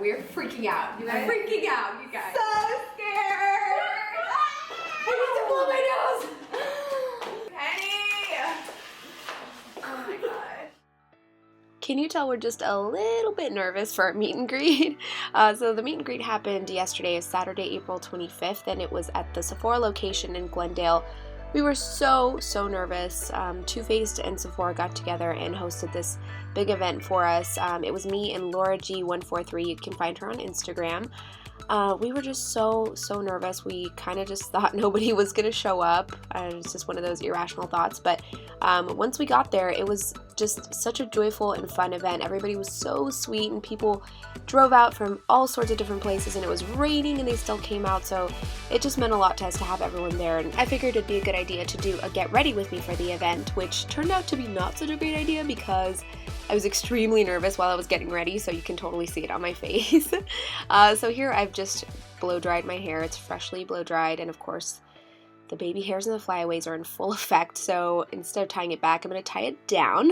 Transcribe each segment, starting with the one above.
we're freaking out. You guys. Freaking out, you guys. So scared. I need to blow my nose. Penny. Oh my god. Can you tell we're just a little bit nervous for our meet and greet? So the meet and greet happened yesterday, Saturday, April 25th, and it was at the Sephora location in Glendale. We were so nervous. Too Faced and Sephora got together and hosted this big event for us. It was me and Laura G143. You can find her on Instagram. We were just so nervous. We kind of just thought nobody was going to show up. It's just one of those irrational thoughts. But once we got there, it was just such a joyful and fun event. Everybody was so sweet, and people drove out from all sorts of different places, and it was raining and they still came out. So it just meant a lot to us to have everyone there. And I figured it'd be a good idea to do a get ready with me for the event, which turned out to be not such a great idea because I was extremely nervous while I was getting ready, so you can totally see it on my face. So here I've just blow dried my hair. It's freshly blow dried, and of course the baby hairs and the flyaways are in full effect, so instead of tying it back, I'm going to tie it down.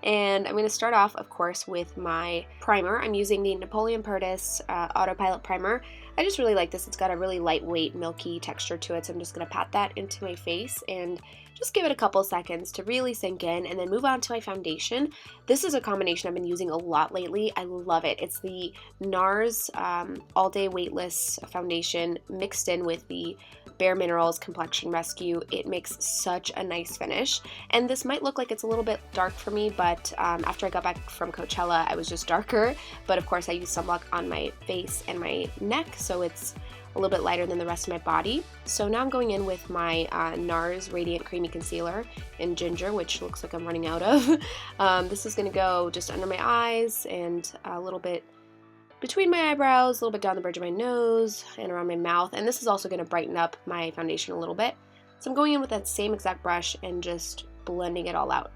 And I'm going to start off, of course, with my primer. I'm using the Napoleon Perdis Autopilot Primer. I just really like this. It's got a really lightweight, milky texture to it, so I'm just going to pat that into my face and just give it a couple seconds to really sink in, and then move on to my foundation. This is a combination I've been using a lot lately. I love it. It's the Nars All Day Weightless foundation mixed in with the BareMinerals Complexion Rescue. It makes such a nice finish, and this might look like it's a little bit dark for me, but after I got back from Coachella, I was just darker. But of course I use sunblock on my face and my neck, so it's a little bit lighter than the rest of my body. So now I'm going in with my Nars Radiant Creamy Concealer in Ginger, which looks like I'm running out of. This is going to go just under my eyes and a little bit between my eyebrows, a little bit down the bridge of my nose, and around my mouth. And this is also going to brighten up my foundation a little bit. So I'm going in with that same exact brush and just blending it all out.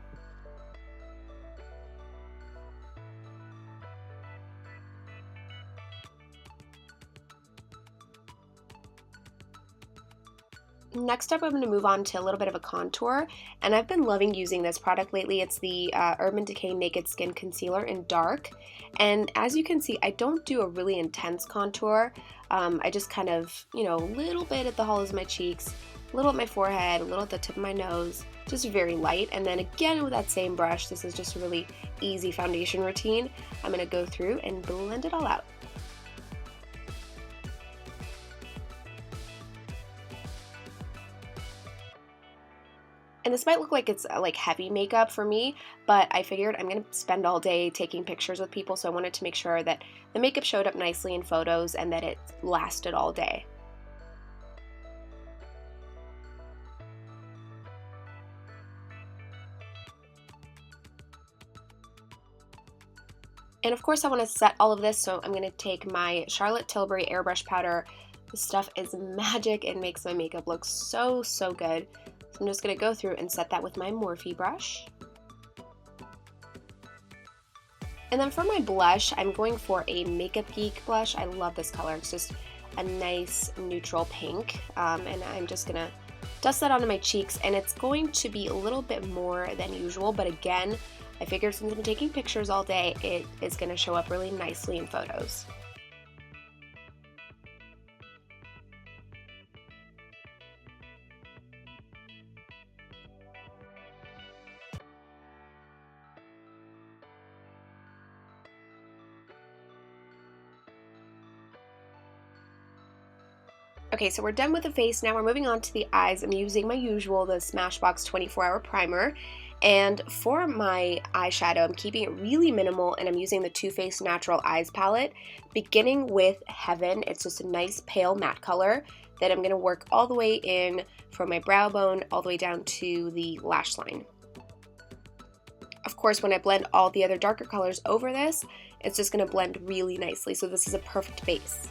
Next up, I'm going to move on to a little bit of a contour, and I've been loving using this product lately. It's the Urban Decay Naked Skin Concealer in Dark, and as you can see, I don't do a really intense contour. I just kind of, a little bit at the hollows of my cheeks, a little at my forehead, a little at the tip of my nose, just very light. And then again with that same brush, this is just a really easy foundation routine. I'm going to go through and blend it all out. And this might look like it's like heavy makeup for me, but I figured I'm going to spend all day taking pictures with people, so I wanted to make sure that the makeup showed up nicely in photos and that it lasted all day. And of course I want to set all of this, so I'm going to take my Charlotte Tilbury Airbrush Powder. This stuff is magic. It makes my makeup look so good. So I'm just going to go through and set that with my Morphe brush. And then for my blush, I'm going for a Makeup Geek blush. I love this color. It's just a nice neutral pink. And I'm just going to dust that onto my cheeks. And it's going to be a little bit more than usual. But again, I figured since I've been taking pictures all day, it is going to show up really nicely in photos. Okay, so we're done with the face. Now we're moving on to the eyes. I'm using my usual, the Smashbox 24-hour primer. And for my eyeshadow, I'm keeping it really minimal, and I'm using the Too Faced Natural Eyes palette, beginning with Heaven. It's just a nice pale matte color that I'm going to work all the way in from my brow bone all the way down to the lash line. Of course, when I blend all the other darker colors over this, it's just going to blend really nicely, so this is a perfect base.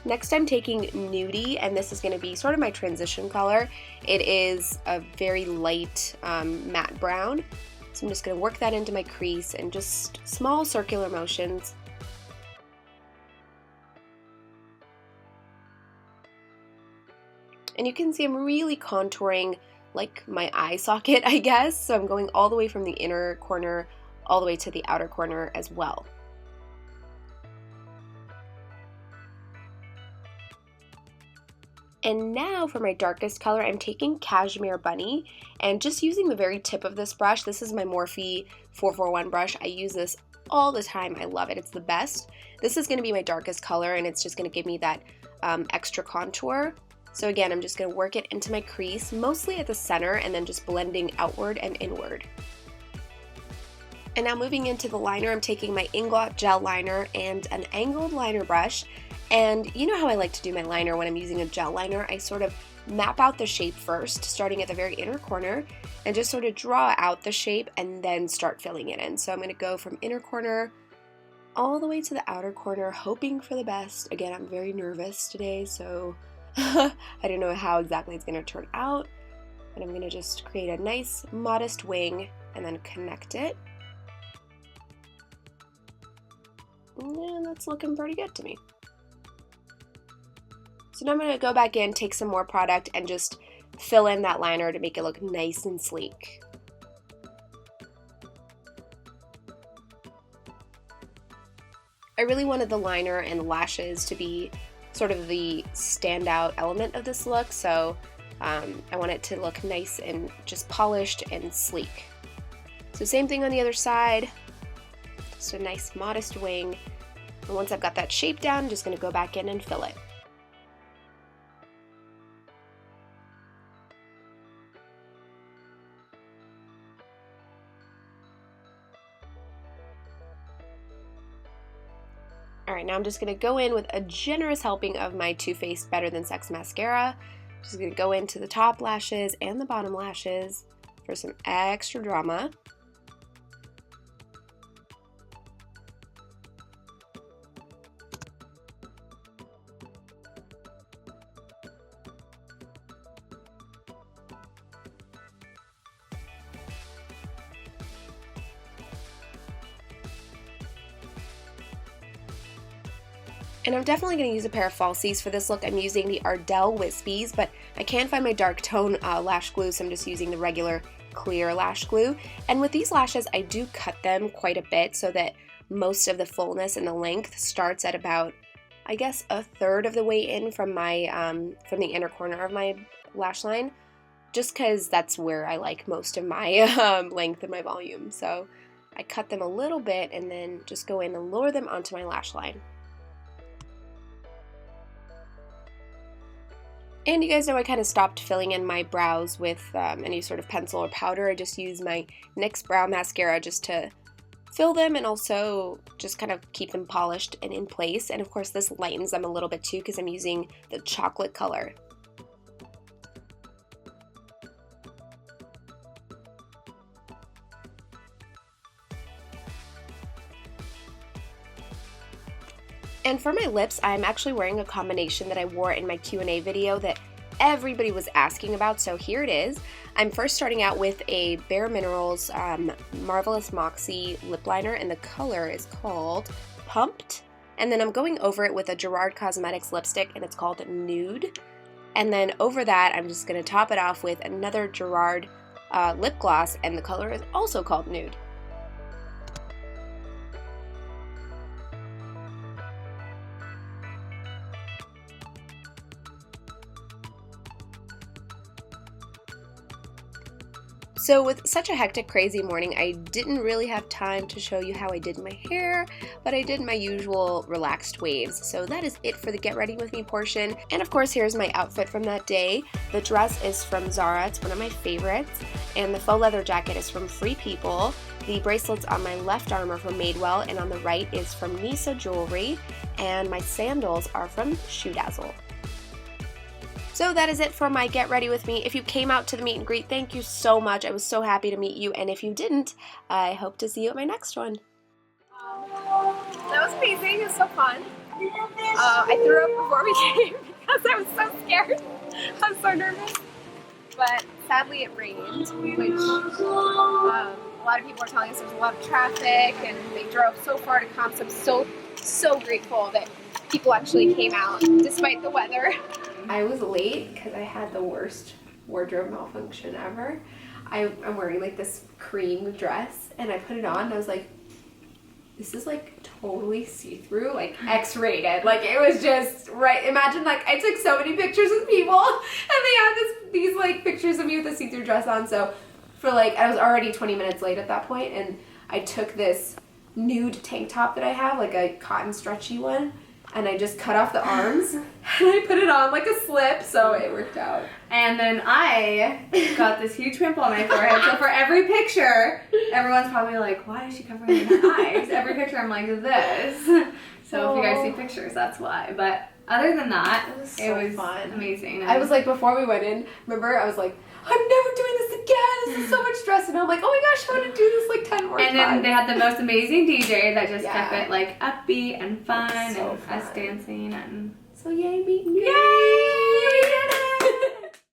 Next I'm taking Nudie, and this is going to be sort of my transition color. It is a very light matte brown, so I'm just going to work that into my crease in just small circular motions. And you can see I'm really contouring like my eye socket, I guess, so I'm going all the way from the inner corner all the way to the outer corner as well. And now for my darkest color, I'm taking Cashmere Bunny and just using the very tip of this brush. This is my Morphe 441 brush. I use this all the time. I love it. It's the best. This is going to be my darkest color, and it's just going to give me that extra contour. So again, I'm just going to work it into my crease, mostly at the center, and then just blending outward and inward. And now moving into the liner, I'm taking my Inglot gel liner and an angled liner brush. And you know how I like to do my liner when I'm using a gel liner? I sort of map out the shape first, starting at the very inner corner, and just sort of draw out the shape and then start filling it in. So I'm going to go from inner corner all the way to the outer corner, hoping for the best. Again, I'm very nervous today, so I don't know how exactly it's going to turn out. But I'm going to just create a nice, modest wing and then connect it. And that's looking pretty good to me. So now I'm going to go back in, take some more product, and just fill in that liner to make it look nice and sleek. I really wanted the liner and lashes to be sort of the standout element of this look, so I want it to look nice and just polished and sleek. So same thing on the other side, just a nice modest wing. And once I've got that shape down, I'm just going to go back in and fill it. Alright, now I'm just going to go in with a generous helping of my Too Faced Better Than Sex mascara. Just going to go into the top lashes and the bottom lashes for some extra drama. And I'm definitely going to use a pair of falsies for this look. I'm using the Ardell Wispies, but I can't find my dark tone lash glue, so I'm just using the regular clear lash glue. And with these lashes, I do cut them quite a bit so that most of the fullness and the length starts at about, I guess, a third of the way in from my from the inner corner of my lash line, just because that's where I like most of my length and my volume. So I cut them a little bit and then just go in and lower them onto my lash line. And you guys know I kind of stopped filling in my brows with any sort of pencil or powder. I just use my NYX Brow Mascara just to fill them and also just kind of keep them polished and in place. And of course this lightens them a little bit too because I'm using the chocolate color. And for my lips, I'm actually wearing a combination that I wore in my Q&A video that everybody was asking about, so here it is. I'm first starting out with a BareMinerals Marvelous Moxie lip liner, and the color is called Pumped. And then I'm going over it with a Gerard Cosmetics lipstick, and it's called Nude. And then over that, I'm just going to top it off with another Gerard lip gloss, and the color is also called Nude. So with such a hectic, crazy morning, I didn't really have time to show you how I did my hair, but I did my usual relaxed waves. So that is it for the Get Ready With Me portion. And of course, here's my outfit from that day. The dress is from Zara, it's one of my favorites, and the faux leather jacket is from Free People. The bracelets on my left arm are from Madewell, and on the right is from Nisa Jewelry, and my sandals are from Shoe Dazzle. So that is it for my Get Ready With Me. If you came out to the meet and greet, thank you so much. I was so happy to meet you. And if you didn't, I hope to see you at my next one. That was amazing. It was so fun. I threw up before we came because I was so scared. I was so nervous. But sadly it rained, which a lot of people are telling us there's a lot of traffic and they drove so far to come. So I'm so grateful that people actually came out despite the weather. I was late because I had the worst wardrobe malfunction ever. I'm wearing like this cream dress, and I put it on, and I was like, this is like totally see-through, like X-rated. Like it was just right. Imagine like I took so many pictures with people, and they had these like pictures of me with a see-through dress on. So for like, I was already 20 minutes late at that point, and I took this nude tank top that I have, like a cotton stretchy one, and I just cut off the arms and I put it on like a slip, so it worked out. And then I got this huge pimple on my forehead. So for every picture, everyone's probably like, why is she covering her eyes? Every picture I'm like this. So if you guys see pictures, that's why. But other than that, it was fun. Amazing. I was like, before we went in, remember, I was like, I'm never doing this again. This is so much stress. And I'm like, oh my gosh, I want to do this like 10 more times. And then they had the most amazing DJ that just kept it like upbeat and fun, So and fun. us dancing and So yay, meet and greet. yay! We did